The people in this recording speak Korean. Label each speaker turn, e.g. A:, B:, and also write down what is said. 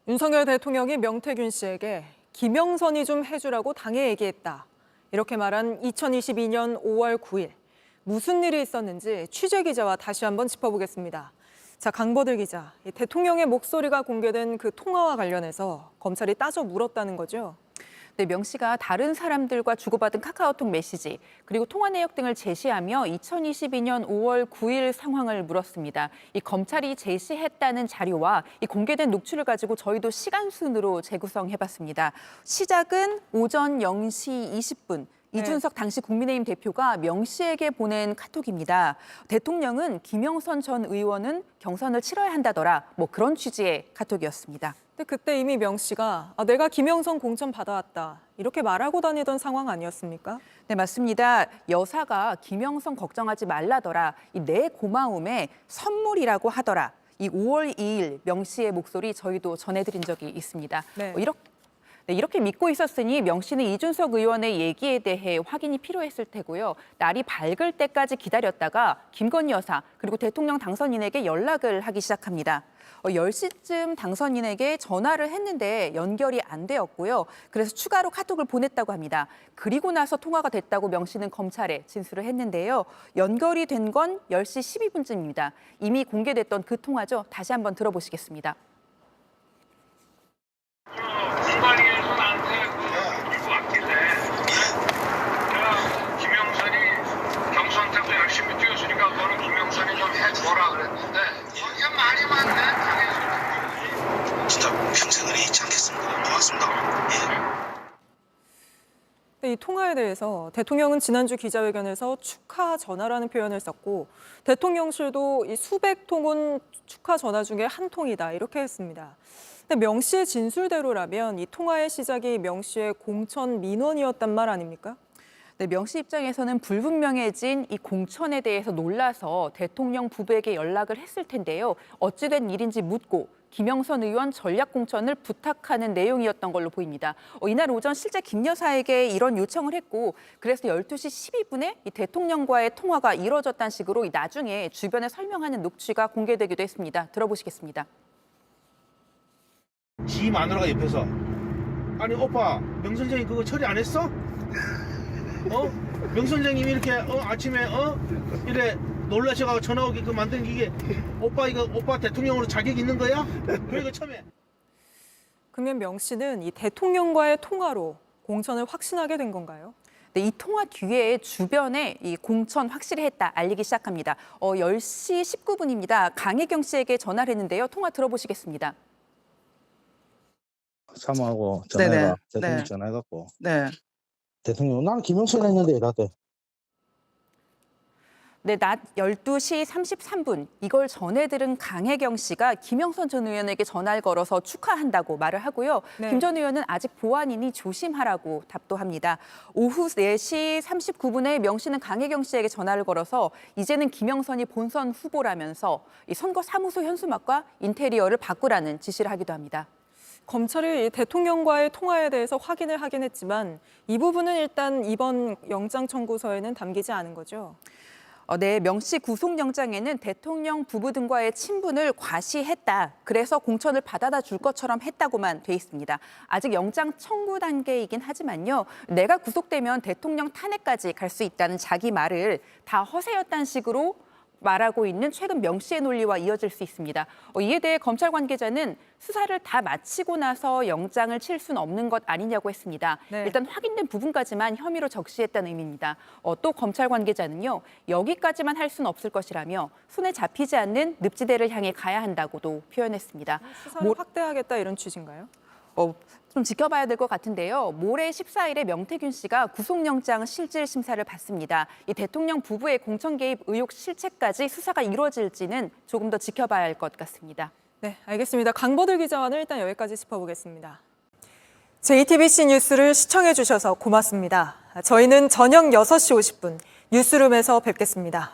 A: 윤석열 대통령이 명태균 씨에게 김영선이 좀 해주라고 당에 얘기했다. 이렇게 말한 2022년 5월 9일. 무슨 일이 있었는지 취재기자와 다시 한번 짚어보겠습니다. 자, 강보들 기자, 대통령의 목소리가 공개된 그 통화와 관련해서 검찰이 따져 물었다는 거죠?
B: 네, 명 씨가 다른 사람들과 주고받은 카카오톡 메시지 그리고 통화 내역 등을 제시하며 2022년 5월 9일 상황을 물었습니다. 이 검찰이 제시했다는 자료와 이 공개된 녹취를 가지고 저희도 시간 순으로 재구성해봤습니다. 시작은 오전 0시 20분. 이준석 당시 국민의힘 대표가 명 씨에게 보낸 카톡입니다. 대통령은 김영선 전 의원은 경선을 치러야 한다더라. 뭐 그런 취지의 카톡이었습니다.
A: 근데 그때 이미 명 씨가 내가 김영선 공천 받아왔다. 이렇게 말하고 다니던 상황 아니었습니까?
B: 네, 맞습니다. 여사가 김영선 걱정하지 말라더라. 내 고마움에 선물이라고 하더라. 이 5월 2일 명 씨의 목소리 저희도 전해드린 적이 있습니다.
A: 네.
B: 이렇게 믿고 있었으니 명 씨는 이준석 의원의 얘기에 대해 확인이 필요했을 테고요. 날이 밝을 때까지 기다렸다가 김건희 여사 그리고 대통령 당선인에게 연락을 하기 시작합니다. 10시쯤 당선인에게 전화를 했는데 연결이 안 되었고요. 그래서 추가로 카톡을 보냈다고 합니다. 그리고 나서 통화가 됐다고 명 씨는 검찰에 진술을 했는데요. 연결이 된 건 10시 12분쯤입니다. 이미 공개됐던 그 통화죠. 다시 한번 들어보시겠습니다.
C: 공관위에서 나한테 그리고 왔길래 내가 김영선이 경선 때도 열심히 뛰었으니까 너는 김영선이 좀 해줘라 그랬는데 거기가 말이 많네 당해서
D: 진짜 평생을 잊지 않겠습니다. 고맙습니다.
A: 예. 이 통화에 대해서 대통령은 지난주 기자회견에서 축하 전화라는 표현을 썼고 대통령실도 이 수백 통은 축하 전화 중에 한 통이다 이렇게 했습니다. 근데 명 씨의 진술대로라면 이 통화의 시작이 명 씨의 공천 민원이었단 말 아닙니까?
B: 네, 명 씨 입장에서는 불분명해진 이 공천에 대해서 놀라서 대통령 부부에게 연락을 했을 텐데요. 어찌된 일인지 묻고 김영선 의원 전략 공천을 부탁하는 내용이었던 걸로 보입니다. 이날 오전 실제 김 여사에게 이런 요청을 했고 그래서 12시 12분에 이 대통령과의 통화가 이뤄졌다는 식으로 나중에 주변에 설명하는 녹취가 공개되기도 했습니다. 들어보시겠습니다.
E: 지 마누라가 옆에서 아니 오빠 명 선생님 그거 처리 안 했어? 명 선생님이 이렇게 아침에 이래 놀라셔가지고 전화 오게끔 만드는 이게 오빠 대통령으로 자격 있는 거야? 그러니까 처음에
A: 그러면 명 씨는 이 대통령과의 통화로 공천을 확신하게 된 건가요?
B: 네, 이 통화 뒤에 주변에 이 공천 확실히 했다 알리기 시작합니다. 10시 19분입니다. 강혜경 씨에게 전화를 했는데요. 통화 들어보시겠습니다.
F: 사모하고 전화해가 대통령
B: 네.
F: 전화해갖고
B: 네.
F: 대통령 나는 김영선 했는데 이랬대.
B: 네, 낮 12시 33분 이걸 전해 들은 강혜경 씨가 김영선 전 의원에게 전화를 걸어서 축하한다고 말을 하고요.
A: 네.
B: 김 전 의원은 아직 보안이니 조심하라고 답도 합니다. 오후 4시 39분에 명 씨는 강혜경 씨에게 전화를 걸어서 이제는 김영선이 본선 후보라면서 이 선거 사무소 현수막과 인테리어를 바꾸라는 지시를 하기도 합니다.
A: 검찰이 대통령과의 통화에 대해서 확인을 하긴 했지만 이 부분은 일단 이번 영장 청구서에는 담기지 않은 거죠?
B: 네, 명 씨 구속영장에는 대통령 부부 등과의 친분을 과시했다. 그래서 공천을 받아다 줄 것처럼 했다고만 돼 있습니다. 아직 영장 청구 단계이긴 하지만요. 내가 구속되면 대통령 탄핵까지 갈 수 있다는 자기 말을 다 허세였다는 식으로 말하고 있는 최근 명 씨의 논리와 이어질 수 있습니다. 이에 대해 검찰 관계자는 수사를 다 마치고 나서 영장을 칠 수는 없는 것 아니냐고 했습니다.
A: 네.
B: 일단 확인된 부분까지만 혐의로 적시했다는 의미입니다. 또 검찰 관계자는요. 여기까지만 할 수는 없을 것이라며 손에 잡히지 않는 늪지대를 향해 가야 한다고도 표현했습니다.
A: 수사를 확대하겠다 이런 취지인가요?
B: 좀 지켜봐야 될 것 같은데요. 모레 14일에 명태균 씨가 구속영장 실질 심사를 받습니다. 이 대통령 부부의 공천 개입 의혹 실체까지 수사가 이루어질지는 조금 더 지켜봐야 할 것 같습니다.
A: 네, 알겠습니다. 강보들 기자와는 일단 여기까지 짚어보겠습니다. JTBC 뉴스를 시청해 주셔서 고맙습니다. 저희는 저녁 6시 50분 뉴스룸에서 뵙겠습니다.